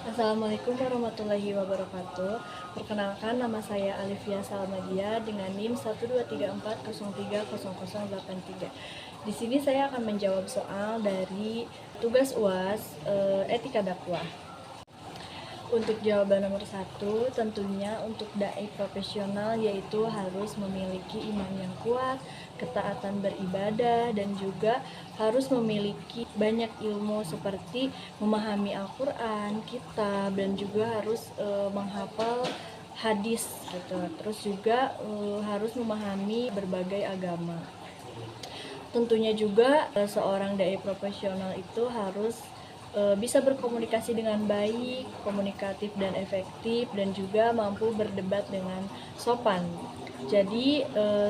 Assalamualaikum warahmatullahi wabarakatuh. Perkenalkan, nama saya Alifia Salmadia dengan NIM 12340300083. Di sini saya akan menjawab soal dari tugas UAS etika dakwah. Untuk jawaban nomor 1, tentunya untuk dai profesional yaitu harus memiliki iman yang kuat, ketaatan beribadah, dan juga harus memiliki banyak ilmu seperti memahami Al-Quran, kitab, dan juga harus menghafal hadis gitu. Terus juga harus memahami berbagai agama. Tentunya juga seorang dai profesional itu harus bisa berkomunikasi dengan baik, komunikatif dan efektif, dan juga mampu berdebat dengan sopan. Jadi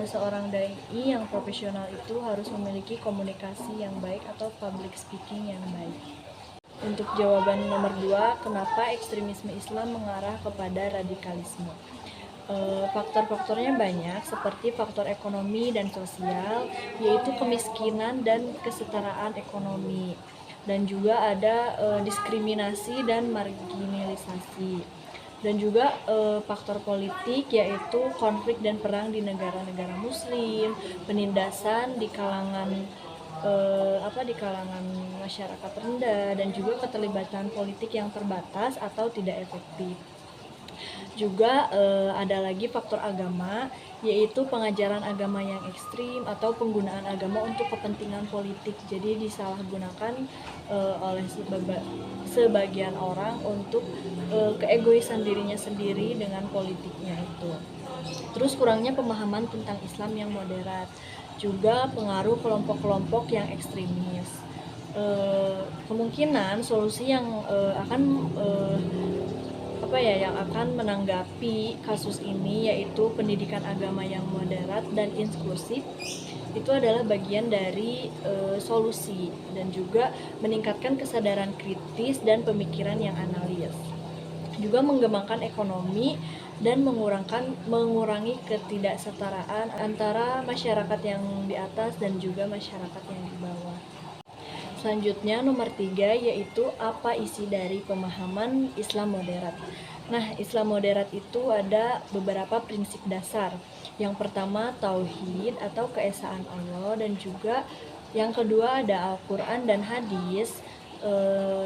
seorang dai yang profesional itu harus memiliki komunikasi yang baik atau public speaking yang baik. Untuk jawaban nomor 2, kenapa ekstremisme Islam mengarah kepada radikalisme? Faktor-faktornya banyak, seperti faktor ekonomi dan sosial, yaitu kemiskinan dan kesetaraan ekonomi, dan juga ada diskriminasi dan marginalisasi, dan juga faktor politik, yaitu konflik dan perang di negara-negara muslim, penindasan di kalangan masyarakat rendah, dan juga keterlibatan politik yang terbatas atau tidak efektif. Juga ada lagi faktor agama, yaitu pengajaran agama yang ekstrim atau penggunaan agama untuk kepentingan politik. Jadi disalahgunakan oleh sebagian orang untuk keegoisan dirinya sendiri dengan politiknya itu. Terus kurangnya pemahaman tentang Islam yang moderat, juga pengaruh kelompok-kelompok yang ekstremis. Kemungkinan solusi yang akan menanggapi kasus ini, yaitu pendidikan agama yang moderat dan inklusif, itu adalah bagian dari solusi, dan juga meningkatkan kesadaran kritis dan pemikiran yang analis, juga mengembangkan ekonomi dan mengurangi ketidaksetaraan antara masyarakat yang di atas dan juga masyarakat yang di bawah. Selanjutnya nomor 3, yaitu apa isi dari pemahaman Islam moderat. Nah, Islam moderat itu ada beberapa prinsip dasar. Yang pertama, tauhid atau keesaan Allah, dan juga yang kedua ada Al-Quran dan hadis.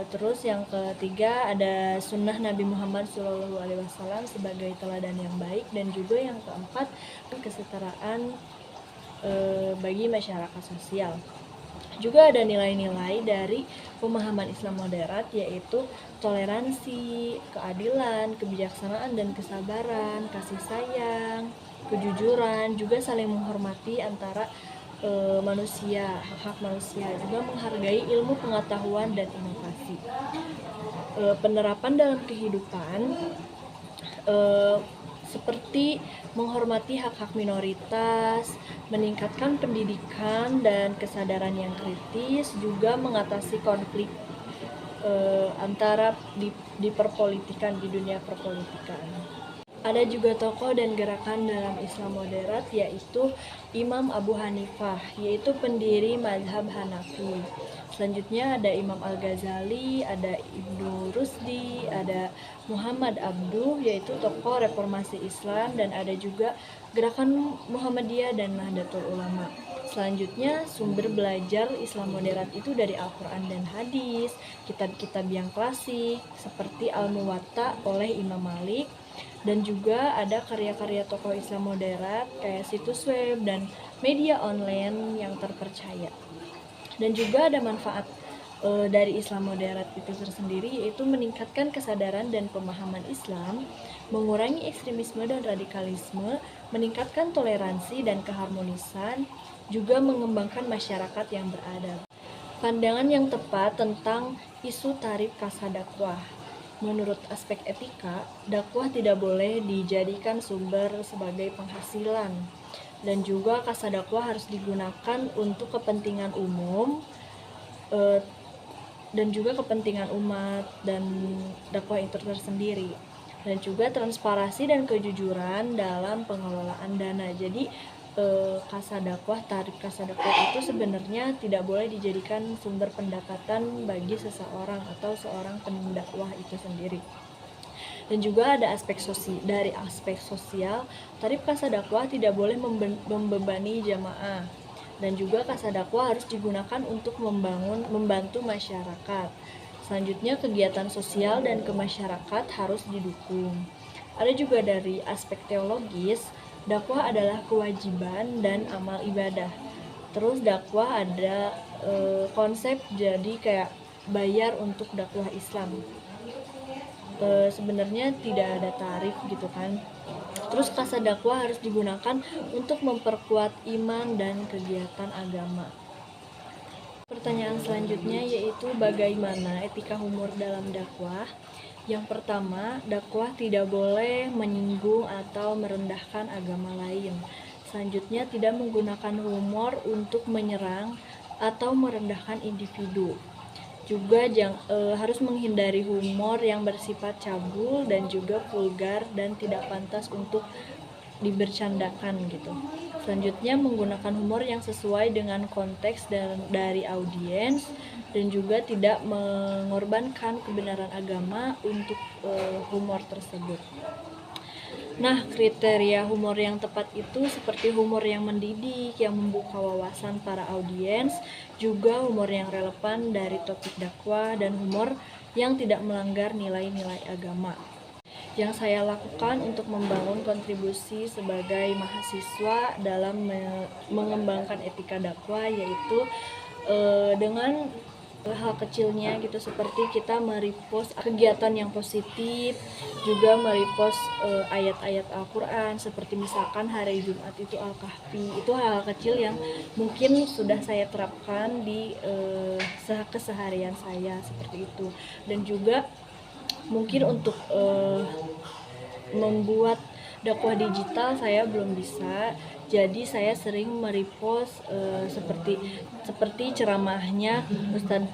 Terus yang ketiga ada sunnah Nabi Muhammad SAW sebagai teladan yang baik, dan juga yang keempat kesetaraan bagi masyarakat sosial. Juga ada nilai-nilai dari pemahaman Islam moderat, yaitu toleransi, keadilan, kebijaksanaan dan kesabaran, kasih sayang, kejujuran, juga saling menghormati antara manusia, hak-hak manusia, juga menghargai ilmu pengetahuan dan inovasi. Penerapan dalam kehidupan seperti menghormati hak-hak minoritas, meningkatkan pendidikan dan kesadaran yang kritis, juga mengatasi konflik antara di perpolitikan, di dunia perpolitikan. Ada juga tokoh dan gerakan dalam Islam moderat, yaitu Imam Abu Hanifah, yaitu pendiri mazhab Hanafi. Selanjutnya ada Imam Al-Ghazali, ada Ibnu Rusdi, ada Muhammad Abduh, yaitu tokoh reformasi Islam, dan ada juga gerakan Muhammadiyah dan Nahdlatul Ulama. Selanjutnya, sumber belajar Islam moderat itu dari Al-Quran dan hadis, kitab-kitab yang klasik seperti Al-Muwatta oleh Imam Malik, dan juga ada karya-karya tokoh Islam moderat kayak situs web dan media online yang terpercaya. Dan juga ada manfaat dari Islam moderat itu tersendiri, yaitu meningkatkan kesadaran dan pemahaman Islam, mengurangi ekstremisme dan radikalisme, meningkatkan toleransi dan keharmonisan, juga mengembangkan masyarakat yang beradab. Pandangan yang tepat tentang isu tarif kasa dakwah. Menurut aspek etika, dakwah tidak boleh dijadikan sumber sebagai penghasilan, dan juga kasa dakwah harus digunakan untuk kepentingan umum dan juga kepentingan umat dan dakwah itu tersendiri, dan juga transparansi dan kejujuran dalam pengelolaan dana. Jadi kasadakwah, tarif kasadakwah itu sebenarnya tidak boleh dijadikan sumber pendapatan bagi seseorang atau seorang pendakwah itu sendiri. Dan juga ada dari aspek sosial, tarif kasadakwah tidak boleh membebani jamaah. Dan juga kasadakwah harus digunakan untuk membantu masyarakat. Selanjutnya, kegiatan sosial dan kemasyarakat harus didukung. Ada juga dari aspek teologis, dakwah adalah kewajiban dan amal ibadah. Terus dakwah ada konsep jadi kayak bayar untuk dakwah Islam. Sebenarnya tidak ada tarif gitu kan. Terus kasadakwah harus digunakan untuk memperkuat iman dan kegiatan agama. Pertanyaan selanjutnya yaitu bagaimana etika humor dalam dakwah? Yang pertama, dakwah tidak boleh menyinggung atau merendahkan agama lain. Selanjutnya, tidak menggunakan humor untuk menyerang atau merendahkan individu. Juga harus menghindari humor yang bersifat cabul dan juga vulgar dan tidak pantas untuk dibercandakan gitu. Selanjutnya, menggunakan humor yang sesuai dengan konteks dari audiens dan juga tidak mengorbankan kebenaran agama untuk humor tersebut. Nah, kriteria humor yang tepat itu seperti humor yang mendidik, yang membuka wawasan para audiens, juga humor yang relevan dari topik dakwah, dan humor yang tidak melanggar nilai-nilai agama. Yang saya lakukan untuk membangun kontribusi sebagai mahasiswa dalam mengembangkan etika dakwah yaitu dengan hal kecilnya gitu, seperti kita merepost kegiatan yang positif, juga merepost ayat-ayat Al-Quran, seperti misalkan hari Jumat itu Al-Kahfi. Itu hal kecil yang mungkin sudah saya terapkan di keseharian saya seperti itu. Dan juga mungkin untuk membuat dakwah digital saya belum bisa, jadi saya sering merepost seperti ceramahnya Ustadz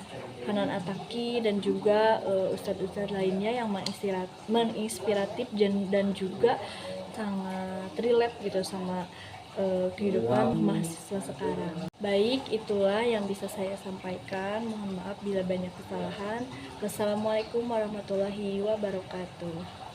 Hanan Ataki dan juga ustadz-ustadz lainnya yang menginspiratif dan juga sangat relate gitu sama kehidupan mahasiswa sekarang. Baik, itulah yang bisa saya sampaikan. Mohon maaf bila banyak kesalahan. Wassalamualaikum warahmatullahi wabarakatuh.